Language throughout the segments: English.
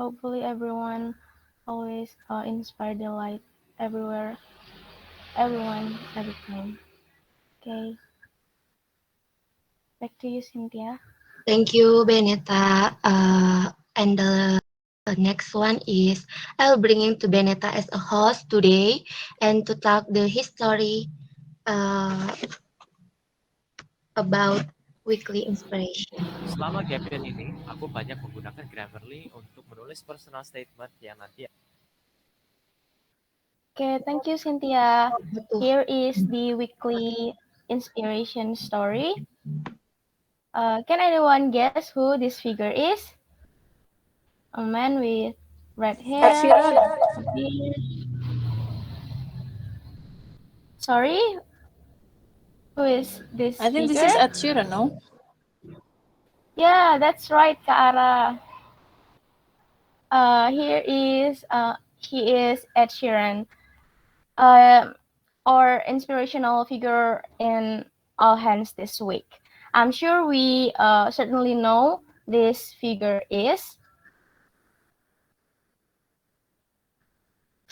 hopefully everyone always inspire the light everywhere, everyone, every time. Okay, back to you, Cynthia. Thank you, Beneta. And the next one is I'll bring in to Beneta as a host today and to talk the history uh, about weekly inspiration. Selama Gapir ini, aku banyak menggunakan Grammarly untuk menulis personal statement yang nanti. Okay, thank you, Cynthia. Betul. Here is the weekly inspiration story. Can anyone guess who this figure is? A man with red Ed hair, Sheeran. a beard. Sorry, who is this I think this figure? is Ed Sheeran, no? Yeah, that's right, Kak Here is he is Ed Sheeran, uh, our inspirational figure in all hands this week. I'm sure we certainly know this figure is.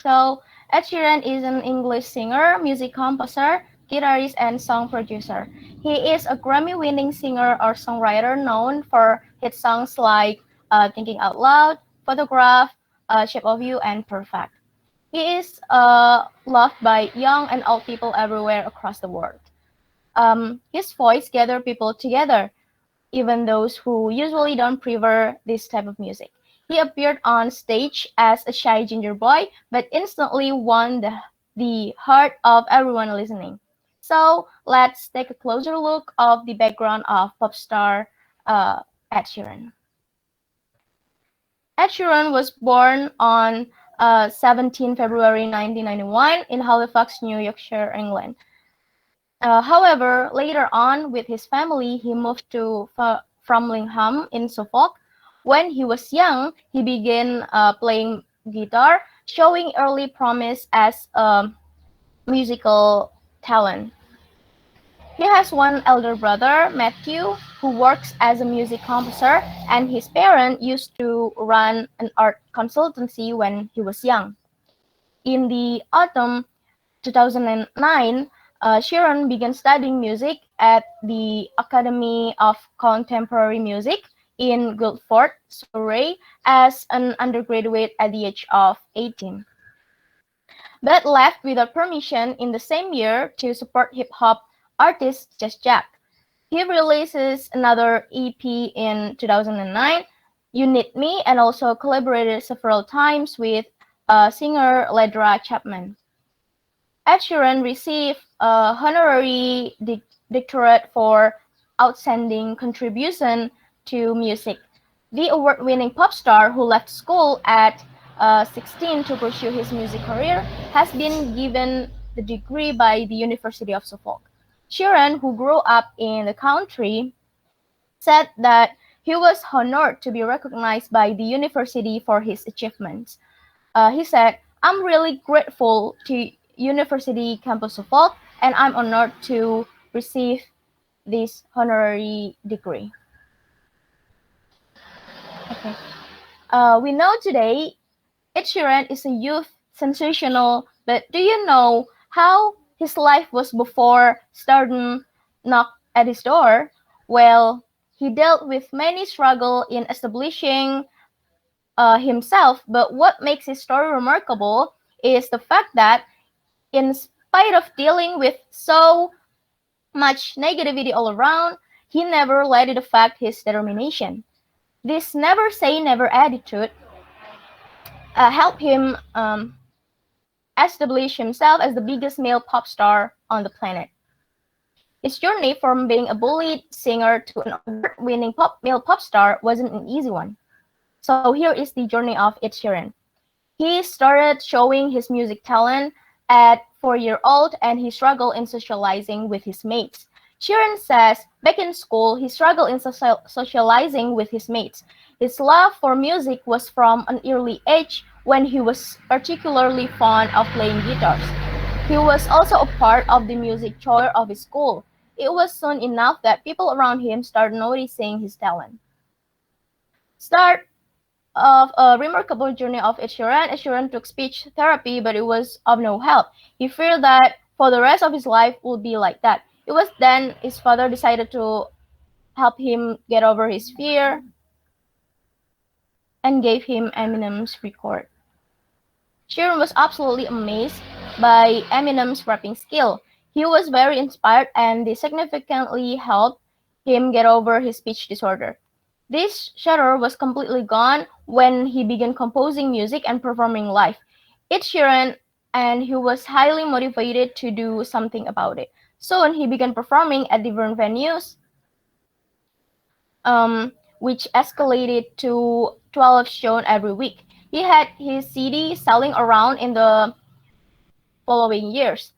So Ed Sheeran is an English singer, music composer, guitarist, and song producer. He is a Grammy-winning singer or songwriter known for hit songs like "Thinking Out Loud," "Photograph," "Shape of You," and "Perfect." He is loved by young and old people everywhere across the world. His voice gathers people together, even those who usually don't prefer this type of music. He appeared on stage as a shy ginger boy, but instantly won the heart of everyone listening. So let's take a closer look of the background of pop star Ed Sheeran. Ed Sheeran was born on 17 February 1991 in Halifax, New Yorkshire, England. However, later on with his family, he moved to Framlingham in Suffolk. When he was young, he began playing guitar, showing early promise as a musical talent. He has one elder brother, Matthew, who works as a music composer, and his parents used to run an art consultancy when he was young. In the autumn 2009, Sheeran began studying music at the Academy of Contemporary Music in Guildford, Surrey, as an undergraduate at the age of 18, but left without permission in the same year to support hip-hop artist Just Jack. He releases another EP in 2009, You Need Me, and also collaborated several times with singer Ledra Chapman. Ed Sheeran received a honorary doctorate for outstanding contribution to music. The award-winning pop star who left school at 16 to pursue his music career has been given the degree by the University of Suffolk. Sheeran, who grew up in the country, said that he was honored to be recognized by the university for his achievements. He said, I'm really grateful to University Campus Suffolk and I'm honored to receive this honorary degree. Okay. We know today Ed Sheeran is a youth sensational, but do you know how his life was before stardom knocked at his door? Well, he dealt with many struggles in establishing himself, but what makes his story remarkable is the fact that, in spite of dealing with so much negativity all around, he never let it affect his determination. This never say never attitude helped him establish himself as the biggest male pop star on the planet. His journey from being a bullied singer to an award-winning male pop star wasn't an easy one. So here is the journey of Ed Sheeran. He started showing his music talent at 4 years old and he struggled in socializing with his mates. Sheeran says back in school he struggled in socializing with his mates. His love for music was from an early age when he was particularly fond of playing guitars. He was also a part of the music choir of his school. It was soon enough that people around him started noticing his talent. Start of a remarkable journey of Ed Sheeran took speech therapy, but it was of no help. He feared that for the rest of his life would be like that. It was then his father decided to help him get over his fear and gave him Eminem's record. Sheeran was absolutely amazed by Eminem's rapping skill. He was very inspired and this significantly helped him get over his speech disorder. This shadow was completely gone when he began composing music and performing live. Ed Sheeran and he was highly motivated to do something about it. Soon he began performing at different venues, which escalated to 12 shows every week. He had his CD selling around in the following years.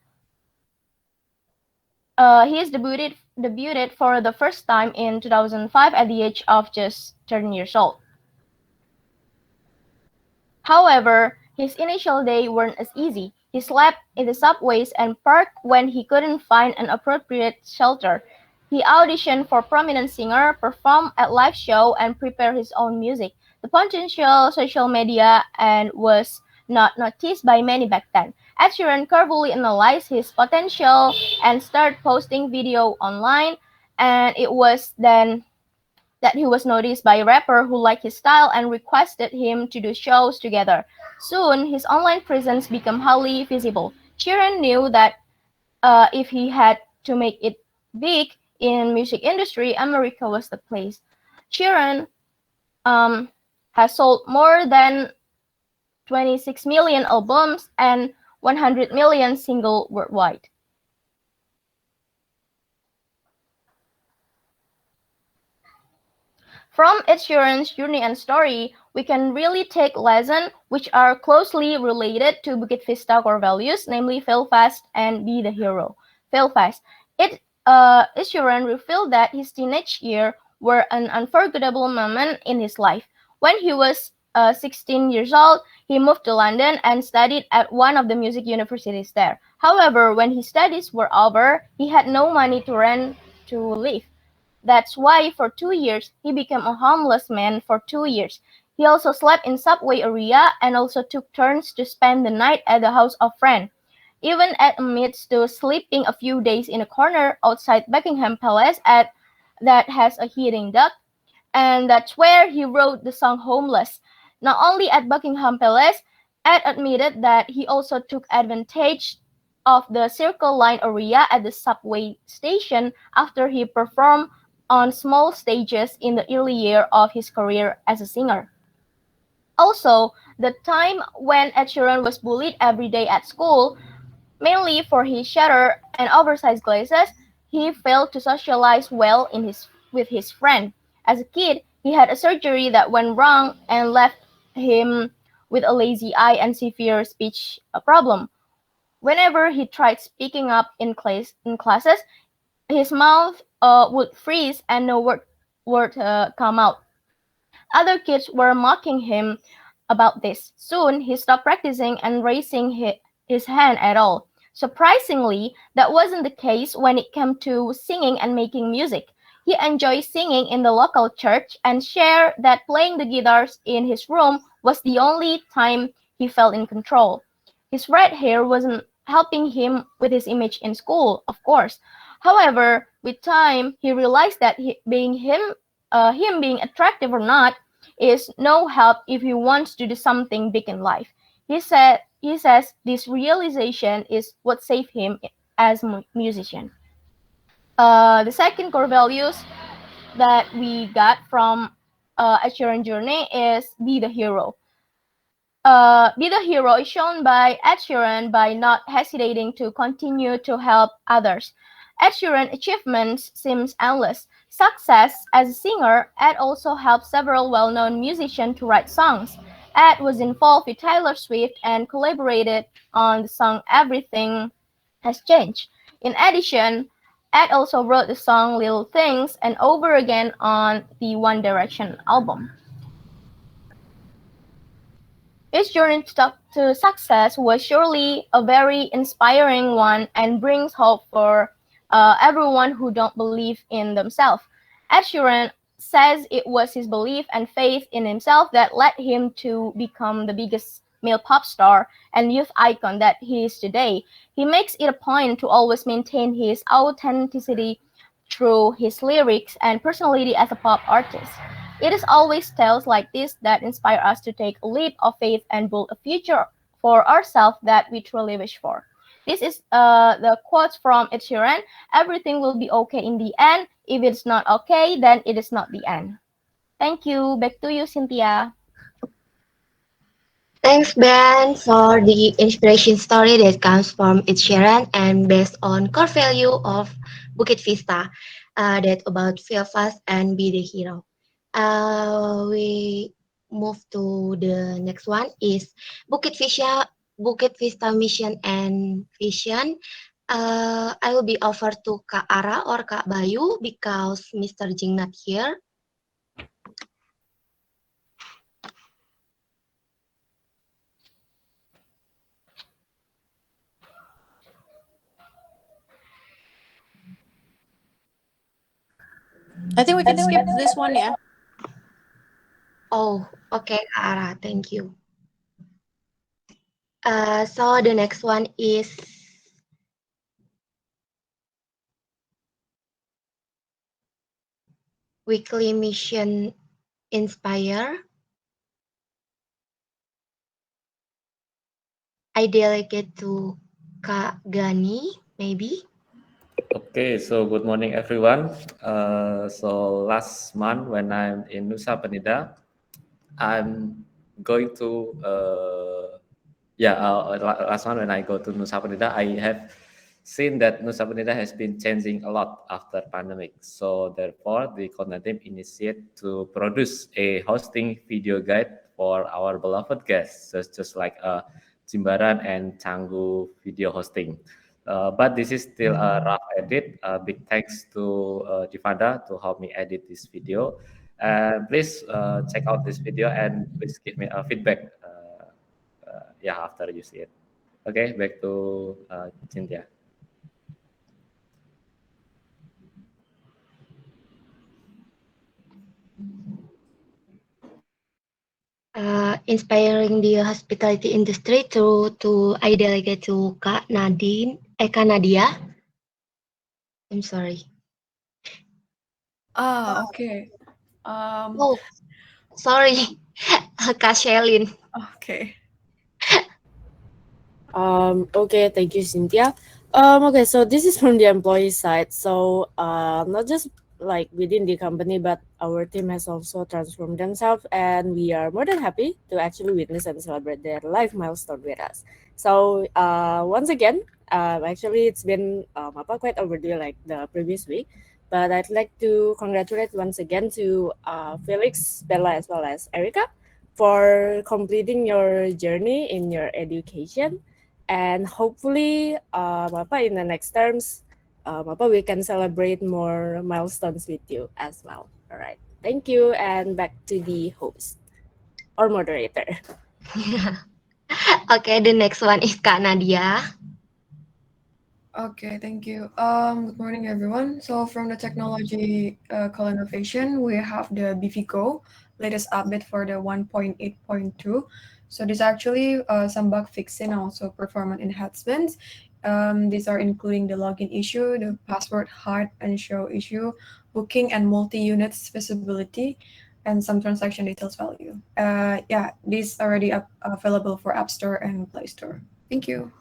He is debuted for the first time in 2005 at the age of just 13 years old. However, his initial days weren't as easy. He slept in the subways and parked when he couldn't find an appropriate shelter. He auditioned for prominent singer, performed at live show, and prepared his own music. The potential social media and was not noticed by many back then. Ed Sheeran carefully analyzed his potential and started posting video online, and it was then that he was noticed by a rapper who liked his style and requested him to do shows together. Soon, his online presence became highly visible. Sheeran knew that if he had to make it big in music industry, America was the place. Sheeran has sold more than 26 million albums and 100 million singles worldwide. From Ed Sheeran's journey and story, we can really take lessons which are closely related to Bukit Vista core values, namely fail fast and be the hero. Fail fast. Ed Sheeran revealed that his teenage years were an unforgettable moment in his life. When he was 16 years old, he moved to London and studied at one of the music universities there. However, when his studies were over, he had no money to rent to live. That's why for 2 years he became a homeless man for 2 years. He also slept in subway area and also took turns to spend the night at the house of friend. Even admits to sleeping a few days in a corner outside Buckingham Palace that has a heating duct, and that's where he wrote the song Homeless. Not only at Buckingham Palace, Ed admitted that he also took advantage of the Circle Line area at the subway station after he performed on small stages in the early year of his career as a singer. Also, the time when Ed Sheeran was bullied every day at school, mainly for his shutter and oversized glasses, he failed to socialize well with his friend. As a kid, he had a surgery that went wrong and left him with a lazy eye and severe speech problem. Whenever he tried speaking up in classes, his mouth would freeze and no word come out. Other kids were mocking him about this. Soon, he stopped practicing and raising his hand at all. Surprisingly, that wasn't the case when it came to singing and making music. He enjoyed singing in the local church and shared that playing the guitars in his room was the only time he felt in control. His red hair wasn't helping him with his image in school, of course. However, with time, he realized that him being attractive or not is no help if he wants to do something big in life. He says this realization is what saved him as a musician. The second core values that we got from Ed Sheeran journey is be the hero. Be the hero is shown by Ed Sheeran by not hesitating to continue to help others. Ed Sheeran's achievements seems endless. Success as a singer, Ed also helped several well-known musicians to write songs. Ed was involved with Taylor Swift and collaborated on the song Everything Has Changed. In addition, Ed also wrote the song Little Things and Over Again on the One Direction album. His journey to success was surely a very inspiring one and brings hope for everyone who don't believe in themselves. Ed Sheeran's says it was his belief and faith in himself that led him to become the biggest male pop star and youth icon that he is today. He makes it a point to always maintain his authenticity through his lyrics and personality as a pop artist. It is always tales like this that inspire us to take a leap of faith and build a future for ourselves that we truly wish for. This is the quote from Ed Sheeran. Everything will be okay in the end. If it's not okay, then it is not the end. Thank you. Back to you, Cynthia. Thanks, Ben, for the inspiration story that comes from Ed Sheeran and based on core value of Bukit Vista, that about feel fast and be the hero. We move to the next one is Bukit Vista mission and vision. I will be offered to Kak Ara or Kak Bayu because Mr. Jing not here. I think we can skip this one, yeah. Oh, okay, Kak Ara, thank you. So the next one is weekly mission inspire. I delegate to Kak Gani, maybe. Okay, so good morning, everyone. So last month when I'm in Nusa Penida, I'm going to last month when I go to Nusa Penida, I have seen that Nusa Penida has been changing a lot after pandemic. So therefore, the content team initiate to produce a hosting video guide for our beloved guests, just like Jimbaran and Canggu video hosting. But this is still a rough edit. Big thanks to Divanda to help me edit this video. And please check out this video and please give me a feedback. Yeah, after you see it. Okay, back to Cynthia. Inspiring the hospitality industry to I delegate to Kak Nadine, Kak Nadia. I'm sorry. Okay. Oh, sorry, Kak Shelin. Okay. Okay, thank you, Cynthia. Okay, so this is from the employee side. So, not just like within the company, but our team has also transformed themselves, and we are more than happy to actually witness and celebrate their life milestone with us. So, once again, actually, it's been quite overdue, like the previous week. But I'd like to congratulate once again to Felix, Bella, as well as Erica for completing your journey in your education, and hopefully in the next terms we can celebrate more milestones with you as well. All right, thank you, and back to the host or moderator. Okay, the next one is Kak Nadia. Okay, thank you. Good morning, everyone. So from the technology co-innovation, we have the BVGO latest update for the 1.8.2. So this actually some bug fixing and also performance enhancements. These are including the login issue, the password hide and show issue, booking and multi-units visibility, and some transaction details value. Yeah, these already available for App Store and Play Store. Thank you.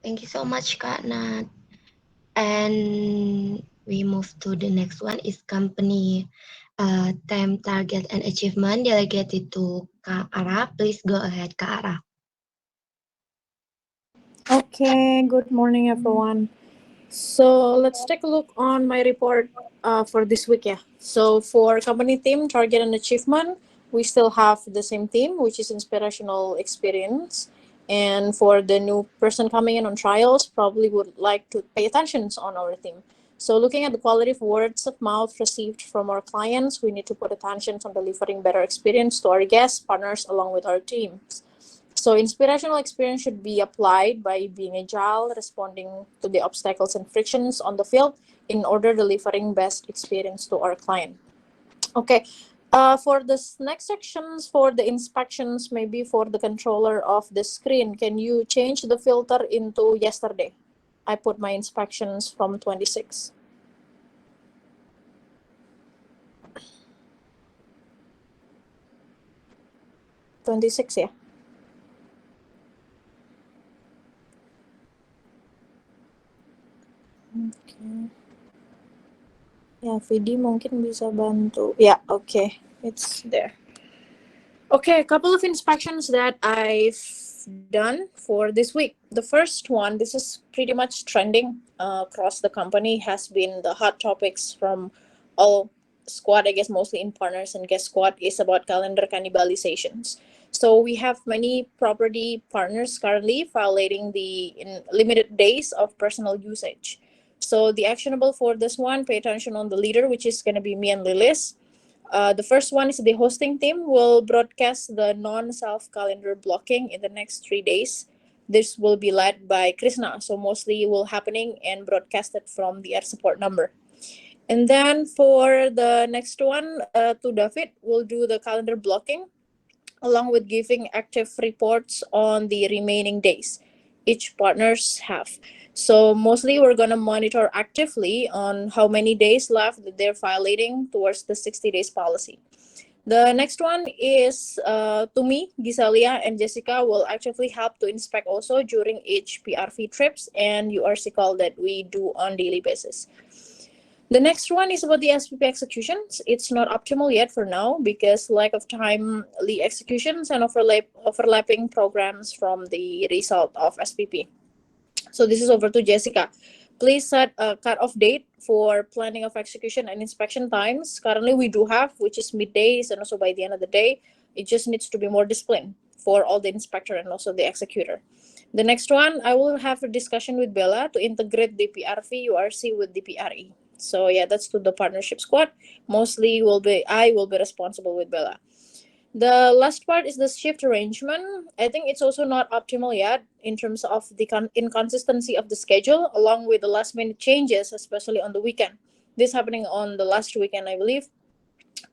Thank you so much, Kak Nat. And we move to the next one is company time target and achievement delegated to Kak Ara. Please go ahead, Kak Ara. Okay, good morning, everyone. So let's take a look on my report for this week. Yeah. So for company team target and achievement, we still have the same theme, which is inspirational experience. And for the new person coming in on trials, probably would like to pay attention on our theme. So looking at the quality of words of mouth received from our clients, we need to put attention on delivering better experience to our guests, partners, along with our teams. So inspirational experience should be applied by being agile, responding to the obstacles and frictions on the field in order delivering best experience to our client. Okay. For this next sections, for the inspections, maybe for the controller of the screen, can you change the filter into yesterday? I put my inspections from 26. 26 ya. Okay. Ya, Vidi mungkin bisa bantu. Ya, okay. It's there. Okay, a couple of inspections that I've done for this week. The first one, this is pretty much trending across the company, has been the hot topics from all squad, I guess mostly in partners and guest squad, is about calendar cannibalizations. So we have many property partners currently violating the limited days of personal usage. So the actionable for this one, pay attention on the leader, which is going to be me and Lilis. The first one is the hosting team will broadcast the non-self calendar blocking in the next 3 days. This will be led by Krishna, so mostly will happening and broadcasted from the air support number. And then for the next one, to David, will do the calendar blocking along with giving active reports on the remaining days each partners have. So mostly we're going to monitor actively on how many days left that they're violating towards the 60 days policy. The next one is Tumi, Gisalia, and Jessica will actively help to inspect also during each PRV trips and URC call that we do on daily basis. The next one is about the SPP executions. It's not optimal yet for now because lack of timely executions and overlapping programs from the result of SPP. So this is over to Jessica. Please set a cut-off date for planning of execution and inspection times. Currently we do have, which is middays and also by the end of the day. It just needs to be more disciplined for all the inspector and also the executor. The next one, I will have a discussion with Bella to integrate the PRV URC with the PRE. So yeah, that's to the partnership squad. Mostly I will be responsible with Bella. The last part is the shift arrangement. I think it's also not optimal yet in terms of the inconsistency of the schedule, along with the last minute changes, especially on the weekend. This happening on the last weekend, I believe.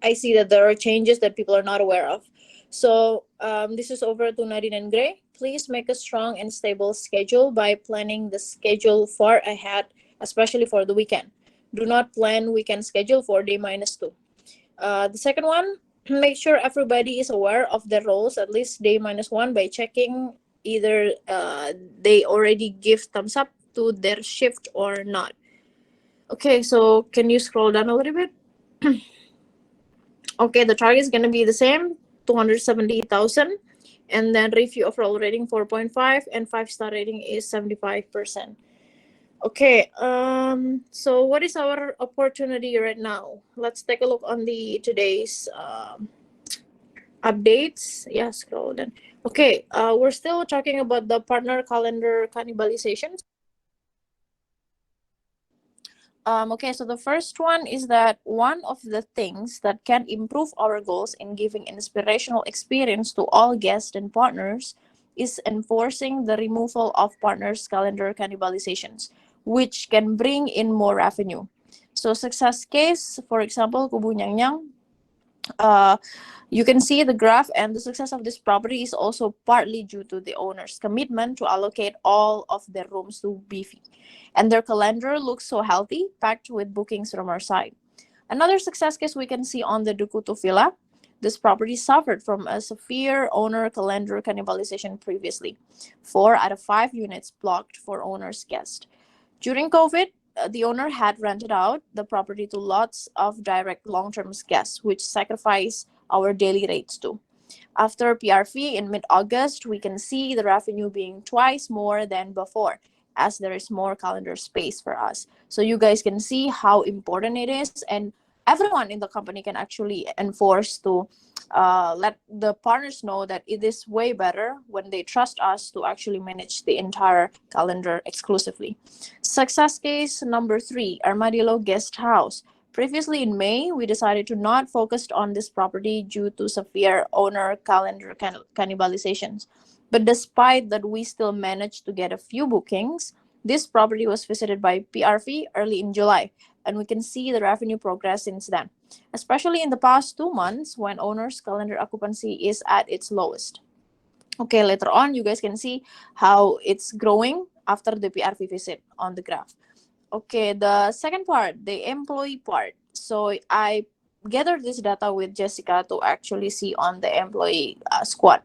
I see that there are changes that people are not aware of. So this is over to Nadine and Gray. Please make a strong and stable schedule by planning the schedule far ahead, especially for the weekend. Do not plan weekend schedule for day -2. The second one, make sure everybody is aware of their roles at least day -1 by checking either they already give thumbs up to their shift or not. Okay, so can you scroll down a little bit? Okay, the target is going to be the same, 270,000. And then review overall rating 4.5 and 5-star rating is 75%. Okay, so what is our opportunity right now? Let's take a look on the today's updates. Yeah, scroll down. Okay, we're still talking about the partner calendar cannibalizations. Okay, so the first one is that one of the things that can improve our goals in giving inspirational experience to all guests and partners is enforcing the removal of partners' calendar cannibalizations, which can bring in more revenue. So success case, for example, Kubu Nyang Nyang, you can see the graph, and the success of this property is also partly due to the owner's commitment to allocate all of their rooms to Beefy. And their calendar looks so healthy, packed with bookings from our side. Another success case we can see on the Dukutu Villa. This property suffered from a severe owner calendar cannibalization previously. 4 out of 5 units blocked for owner's guest. During COVID, the owner had rented out the property to lots of direct long-term guests, which sacrificed our daily rates too. After PRV in mid-August, we can see the revenue being twice more than before, as there is more calendar space for us. So you guys can see how important it is, and everyone in the company can actually enforce to let the partners know that it is way better when they trust us to actually manage the entire calendar exclusively. Success case number 3, Armadillo Guest House. Previously in May, we decided to not focus on this property due to severe owner calendar cannibalizations. But despite that, we still managed to get a few bookings. This property was visited by PRV early in July, and we can see the revenue progress since then, especially in the past 2 months when owners' calendar occupancy is at its lowest. Okay, later on, you guys can see how it's growing after the PRV visit on the graph. Okay, the second part, the employee part. So I gathered this data with Jessica to actually see on the employee squad.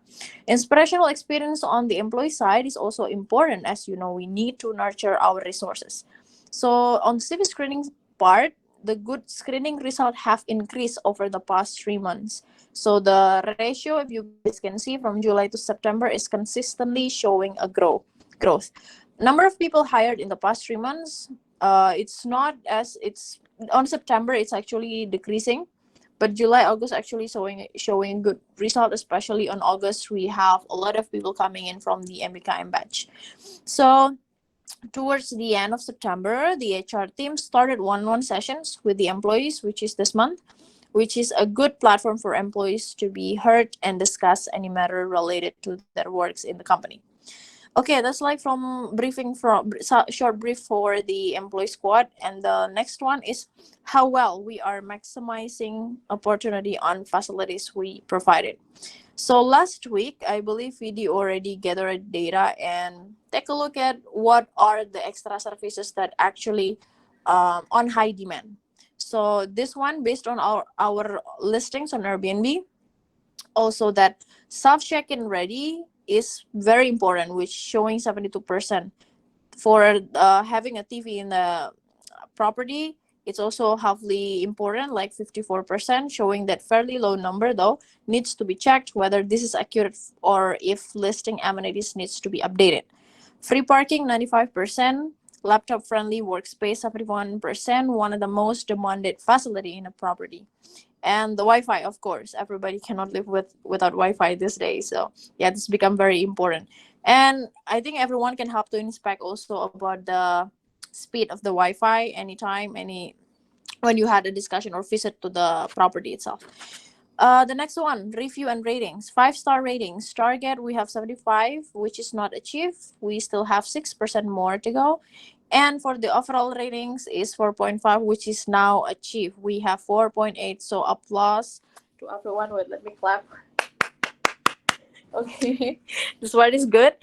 Inspirational experience on the employee side is also important, as you know, we need to nurture our resources. So on CV screening part, the good screening result have increased over the past 3 months. So the ratio, if you guys can see, from July to September is consistently showing a growth. Number of people hired in the past 3 months, it's not as it's on September, it's actually decreasing, but July, August actually showing good result. Especially on August, we have a lot of people coming in from the MBKM batch. So towards the end of September, the HR team started one-on-one sessions with the employees, which is this month, which is a good platform for employees to be heard and discuss any matter related to their works in the company. Okay, that's like from briefing from short brief for the employee squad, and the next one is how well we are maximizing opportunity on facilities we provided. So last week, I believe VD already gathered data and take a look at what are the extra services that actually on high demand. So this one based on our listings on Airbnb, also that self check-in ready is very important, which showing 72%. For having a TV in the property, it's also heavily important, like 54%, showing that fairly low number though needs to be checked whether this is accurate or if listing amenities needs to be updated. Free parking 95%, laptop friendly workspace 71%, one of the most demanded facility in a property. And the Wi-Fi, of course, everybody cannot live without Wi-Fi these days. So yeah, this become very important. And I think everyone can help to inspect also about the speed of the Wi-Fi anytime, when you had a discussion or visit to the property itself. The next one, review and ratings. 5-star ratings. Target, we have 75, which is not achieved. We still have 6% more to go. And for the overall ratings is 4.5, which is now achieved. We have 4.8, so applause to everyone. Wait, let me clap. Okay, this one is good.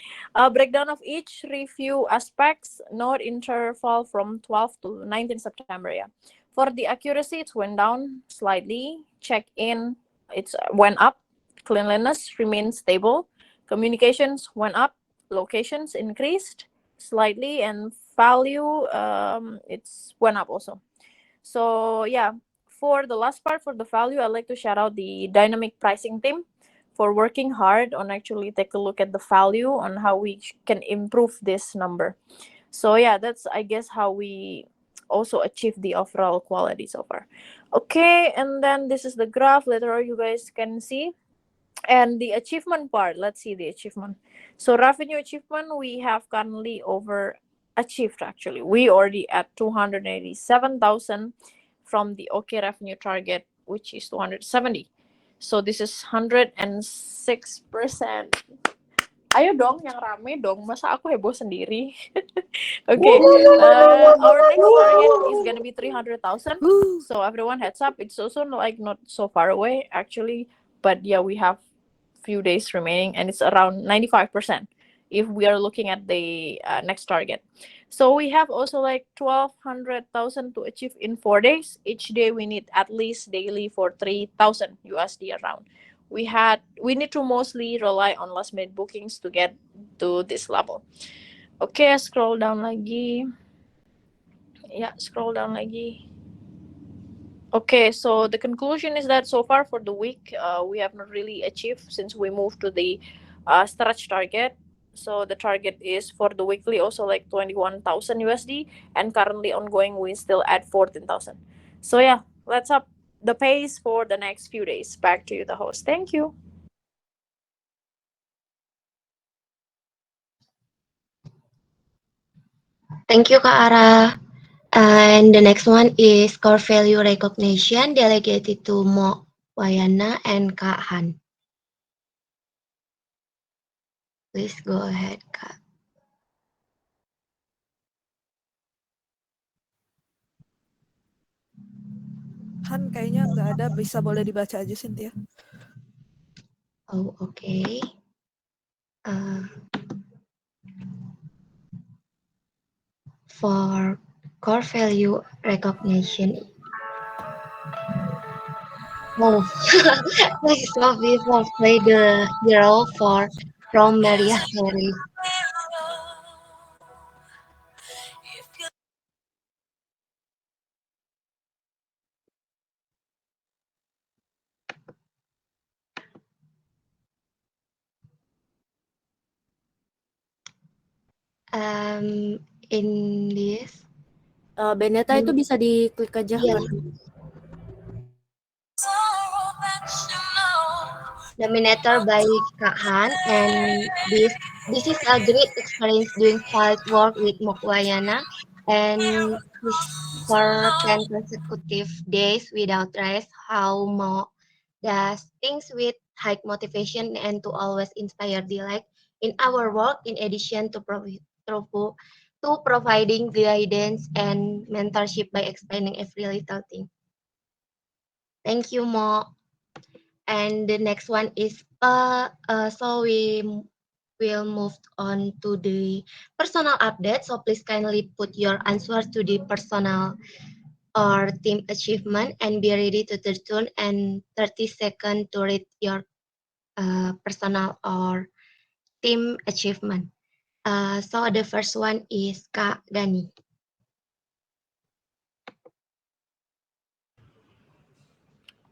Breakdown of each review aspects. Note interval from 12 to 19 September. Yeah. For the accuracy, it went down slightly. Check-in, it went up. Cleanliness remains stable. Communications went up. Locations increased slightly, and value it's went up also. So yeah, for the last part, for the value, I'd like to shout out the dynamic pricing team for working hard on actually take a look at the value on how we can improve this number. So yeah, that's I guess how we also achieve the overall quality so far. Okay, and then this is the graph. Later on you guys can see. And the achievement part, let's see the achievement. So revenue achievement, we have currently overachieved actually. We already at 287,000 from the OK revenue target, which is 270. So this is 106%. Ayo dong yang rame dong, masa aku heboh sendiri. Okay, our next target is gonna be 300,000. So everyone heads up, it's also like not so far away actually, but yeah, we have few days remaining and it's around 95% if we are looking at the next target. So we have also like 1,200,000 to achieve in 4 days. Each day we need at least daily for 3,000 USD around. We need to mostly rely on last minute bookings to get to this level. Okay, scroll down lagi. Yeah, scroll down lagi. Okay, so the conclusion is that so far for the week, we have not really achieved since we moved to the stretch target. So the target is for the weekly also like 21,000 USD, and currently ongoing we still at 14,000. So yeah, let's up the pace for the next few days. Back to you, the host. Thank you. Thank you, Kak Ara. And the next one is core value recognition delegated to Mo Wayana and Kak Han. Please go ahead, Kak. Han kayaknya nggak ada, bisa boleh dibaca aja Cynthia. Oh, okay. For core value recognition. Oh, like Sophie will play the hero from Maria Carey. In this, Beneta itu bisa diklik aja yeah. kan. Nominated by Kak Han, and this is a great experience doing field work with Mokwayana, and this for 10 consecutive days without rest. How Mo does things with high motivation and to always inspire delight in our work. In addition to providing guidance and mentorship by explaining every little thing. Thank you, Mo. And the next one is so we will move on to the personal update. So please kindly put your answer to the personal or team achievement and be ready to turn and 30 seconds to read your personal or team achievement. So the first one is Kak Gani.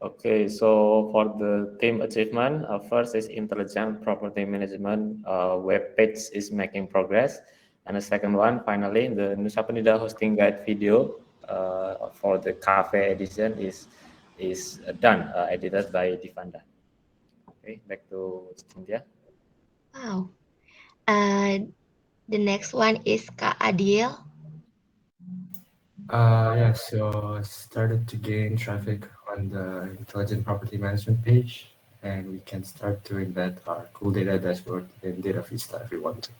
Okay, so for the team achievement, first is intelligent property management web page is making progress. And the second one, finally, the Nusa Penida hosting guide video for the cafe edition is done, edited by Divanda. Okay, back to Cynthia. Wow. The next one is Kak Adil. Yeah, so I started to gain traffic on the intelligent property management page, and we can start to embed our cool data dashboard in Data Vista if we want to.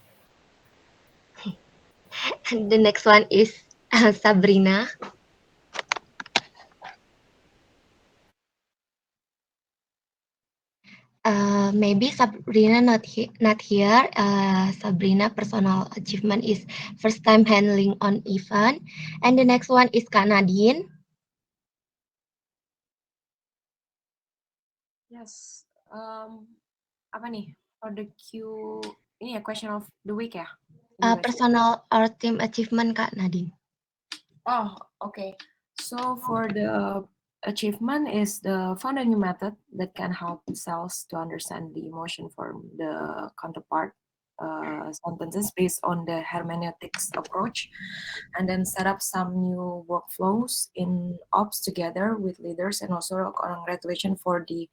And the next one is Sabrina. Maybe Sabrina not here. Sabrina personal achievement is first time handling on event, and the next one is Kak Nadine. Yes. Apa nih? For the Q ini ya question of the week ya? Personal or team achievement Kak Nadine. Oh, okay. So for the achievement is the found a new method that can help cells to understand the emotion from the counterpart sentences based on the hermeneutics approach, and then set up some new workflows in ops together with leaders, and also congratulations for the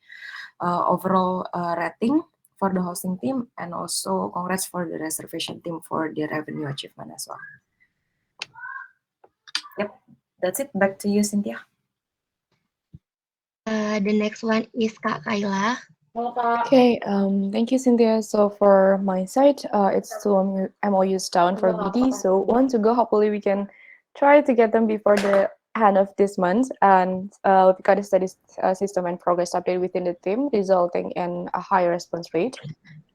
overall rating for the hosting team, and also congrats for the reservation team for the revenue achievement as well. Yep, that's it. Back to you, Cynthia. The next one is Kak Kayla. Okay, thank you, Cynthia. So for my side, it's 2 MOUs down for BD. So 1 to go. Hopefully, we can try to get them before the end of this month. And we got a study system and progress update within the team, resulting in a higher response rate.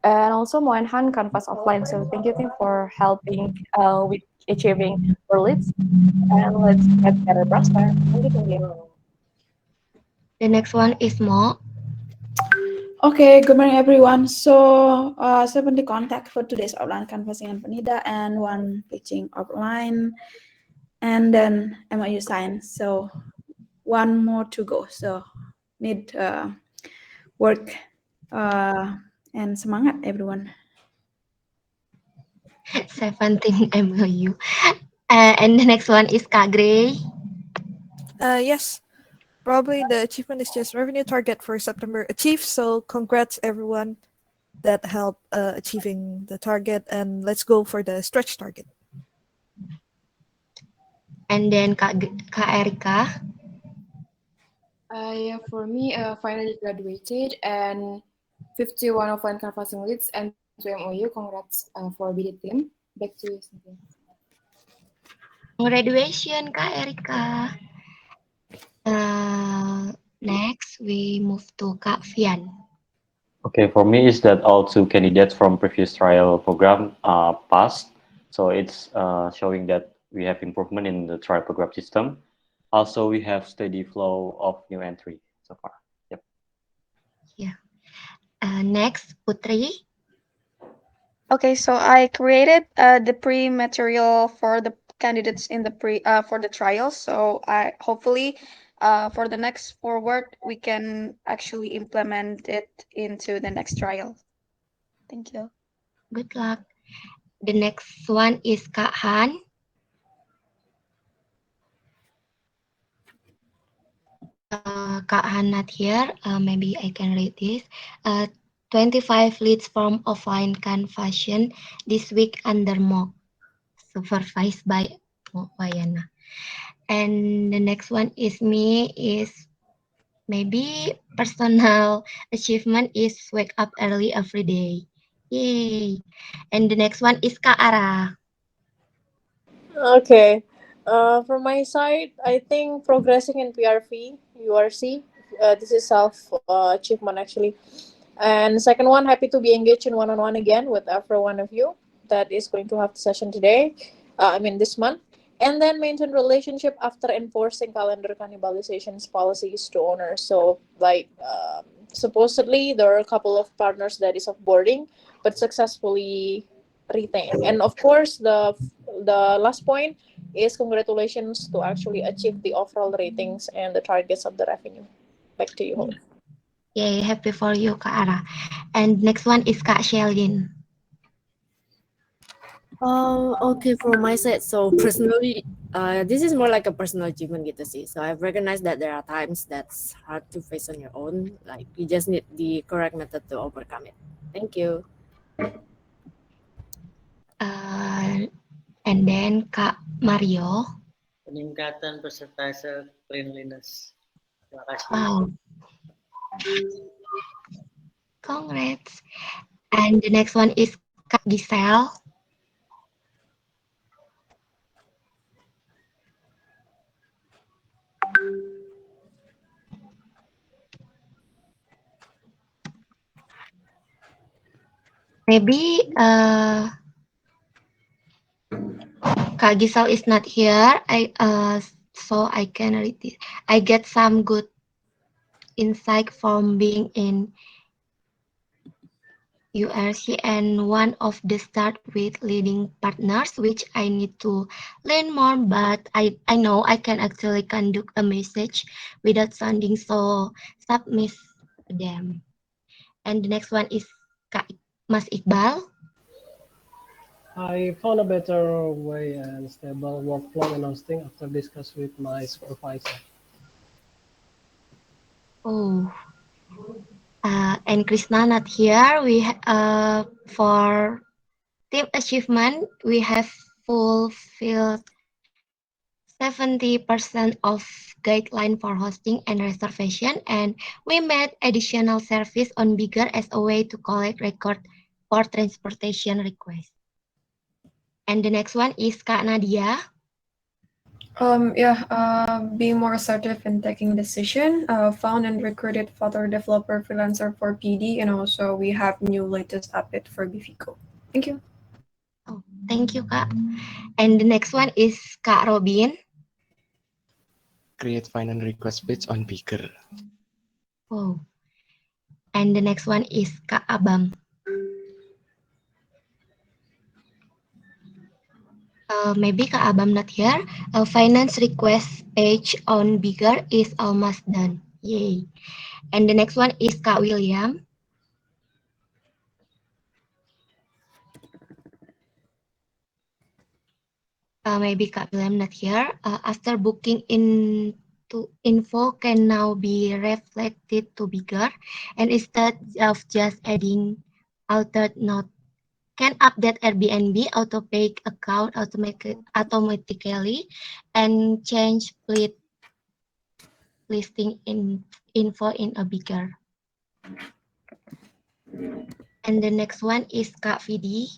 And also more enhanced Canvas offline. So thank you, team, for helping with achieving our leads. And let's get better prosper. Thank you. The next one is Mo. Okay, good morning everyone. So 70 contact for today's offline canvassing and Penida, and 1 pitching offline, and then MOU sign. So 1 more to go. So need work and semangat everyone. 17 MOU. And the next one is Kak Gray. Yes. Probably the achievement is just revenue target for September achieved. So congrats everyone that helped achieving the target, and let's go for the stretch target. And then Kak Erika. Yeah, for me, finally graduated and 51 offline canvassing leads and 2 MOU. Congrats for BD team. Back to you, Cynthia. Congratulations, Kak Erika. Next, we move to Kak Fian. Okay, for me is that all two candidates from previous trial program passed. So it's showing that we have improvement in the trial program system. Also, we have steady flow of new entry so far. Yep. Yeah. Next, Putri. Okay, so I created the pre-material for the candidates in the for the trials. So I hopefully for the next forward we can actually implement it into the next trial. Thank you. Good luck. The next one is Kak Han. Kak Han not here. Maybe I can read this. 25 leads from offline conversion this week under mock, supervised by Wayana. And the next one is me, is maybe personal achievement is wake up early every day. Yay. And the next one is Kak Ara. Okay. From my side, I think progressing in PRV, URC, this is self achievement actually. And second one, happy to be engaged in one-on-one again with every one of you that is going to have the session today. This month. And then maintain relationship after enforcing calendar cannibalizations policies to owners. So supposedly there are a couple of partners that is offboarding, but successfully retained. And of course, the last point is congratulations to actually achieve the overall ratings and the targets of the revenue. Back to you, host. Yay, happy for you, Kak Ara. And next one is Kak Shelin. Okay, from my side, so personally, this is more like a personal achievement gitu sih. So I've recognized that there are times that's hard to face on your own. Like you just need the correct method to overcome it. Thank you. And then Kak Mario. Peningkatan persentase cleanliness. Terima kasih. Wow. Congrats. And the next one is Kak Giselle. Maybe Kak Giselle is not here. So I can read it. I get some good insight from being in URC, and one of the start with leading partners, which I need to learn more, but I know I can actually conduct a message without sounding so submissive to them. And the next one is Kak Mas Iqbal. I found a better way and stable workflow in hosting after discuss with my supervisor. Oh. And Krishna not here. We for team achievement, we have fulfilled 70% of guideline for hosting and reservation, and we made additional service on Bigger as a way to collect record for transportation requests. And the next one is Kak Nadia. Being more assertive in taking decision. Found and recruited Flutter developer freelancer for PD, and also we have new latest update for Bifico. Thank you. Oh, thank you, Kak. And the next one is Kak Robin. Create finance request page on Bigger. Oh. And the next one is Kak Abang. Maybe Kak Abam not here. Finance request page on Bigger is almost done. Yay. And the next one is Kak William. Maybe Kak William not here. After booking info can now be reflected to Bigger, and instead of just adding altered note, can update Airbnb auto-pay account automatically and change split listing info in a Bigger. And the next one is Kak Vidi.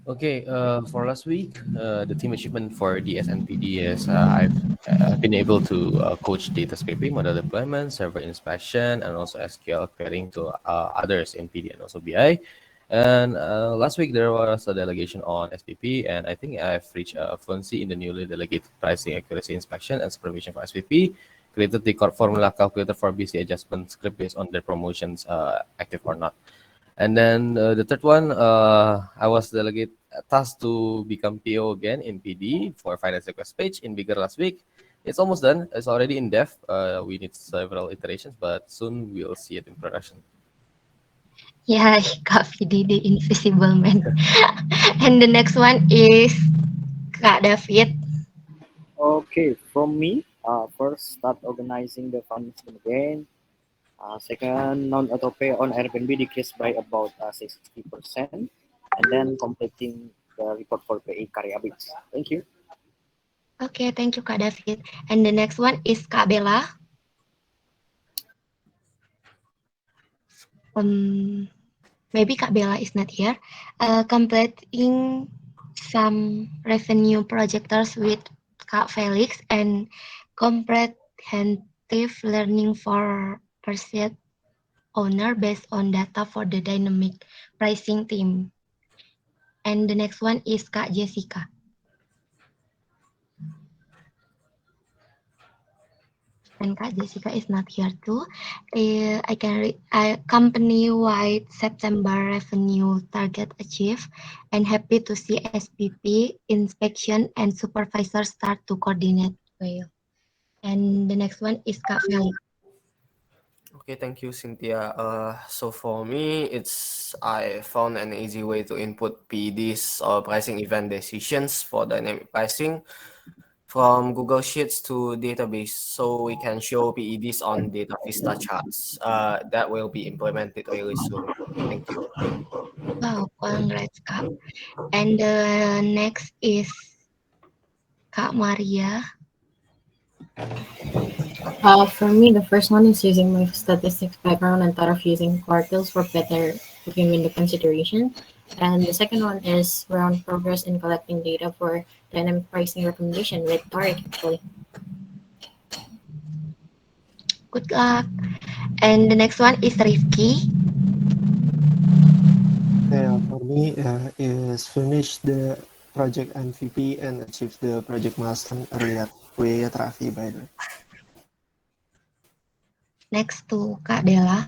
Okay, for last week, the team achievement for the SNPD is I've been able to coach data scraping, model deployment, server inspection, and also SQL querying to others in PD and also BI. And last week there was a delegation on SPP, and I think I've reached fluency in the newly delegated pricing accuracy inspection and supervision for SPP. Created the formula calculator for BC adjustment script based on their promotions active or not. And then the third one, I was delegate tasked to become PO again in PD for finance request page in bigger last week. It's almost done. It's already in dev. We need several iterations, but soon we'll see it in production. Yeah, Kak Vidi, the invisible man. And the next one is Kak David. Okay, from me, first start organizing the funds again. Second, non-auto pay on Airbnb decreased by about 60%, and then completing the report for PA Karya Bits. Thank you. Okay, thank you, Kak David. And the next one is Kak Bella. Maybe Kak Bella is not here. Completing some revenue projectors with Kak Felix and comprehensive learning for pursuit owner based on data for the dynamic pricing team. And the next one is Kak Jessica. And Kak Jessica is not here too. I can read company-wide September revenue target achieved, and happy to see SPP inspection and supervisors start to coordinate well. And the next one is Kak Felix. Okay, thank you, Cynthia. So for me, I found an easy way to input PEDs or pricing event decisions for dynamic pricing from Google Sheets to database, so we can show PEDs on Data Vista charts. That will be implemented really soon. Thank you. Wow, congrats, Kak. And the next is Kak Maria. For me, the first one is using my statistics background and thought of using quartiles for better taking into consideration. And the second one is around progress in collecting data for dynamic pricing recommendation with Tariq, actually. Good luck. And the next one is Rifki. For me, is finish the project MVP and achieve the project milestone earlier with Raffi, by the way. Next to Kak Dela.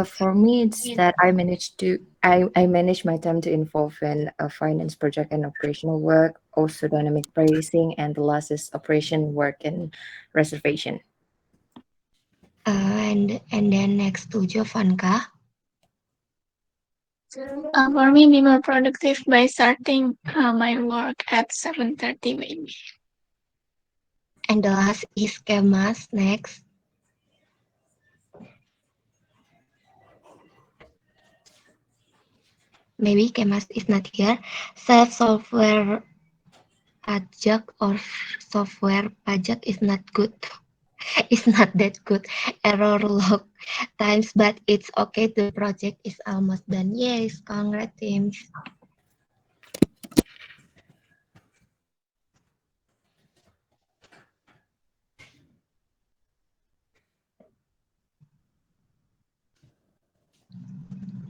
For me, it's that I manage my time to involve in a finance project and operational work, also dynamic pricing, and the last is operation work and reservation. And then next to Jovanka. For me, be more productive by starting my work at 7:30 maybe. And the last is Kemas. Next. Maybe Kemas is not here. Self software pajak or software pajak is not good. It's not that good. Error log times, but it's okay. The project is almost done. Yes, congrats, teams.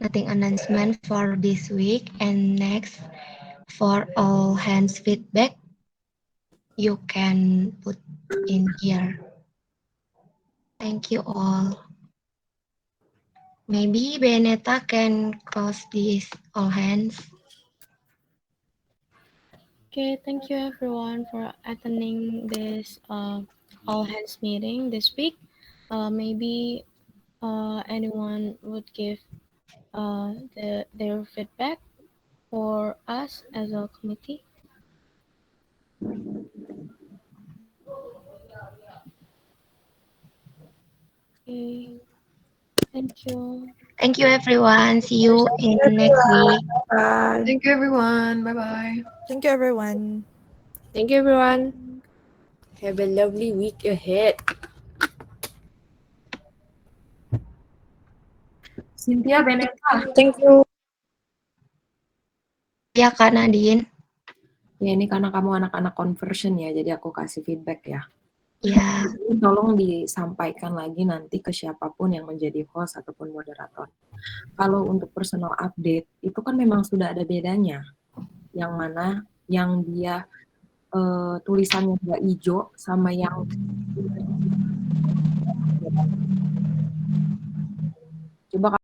Nothing announcement for this week. And next, for all hands feedback, you can put in here. Thank you all. Maybe Beneta can close this all hands. Okay, thank you everyone for attending this all hands meeting this week. Maybe anyone would give their feedback for us as a committee. Okay, thank you. Thank you everyone. See you in next week. Bye. Thank you, everyone. Bye-bye. Thank you, everyone. Thank you, everyone. Have a lovely week ahead. Cynthia, Beneta. Thank you. Ya, Kak Nadine. Ya, ini karena kamu anak-anak conversion ya, jadi aku kasih feedback ya. Ya. Tolong disampaikan lagi nanti ke siapapun yang menjadi host ataupun moderator. Kalau untuk personal update, itu kan memang sudah ada bedanya. Yang mana yang dia tulisannya nggak hijau sama yang coba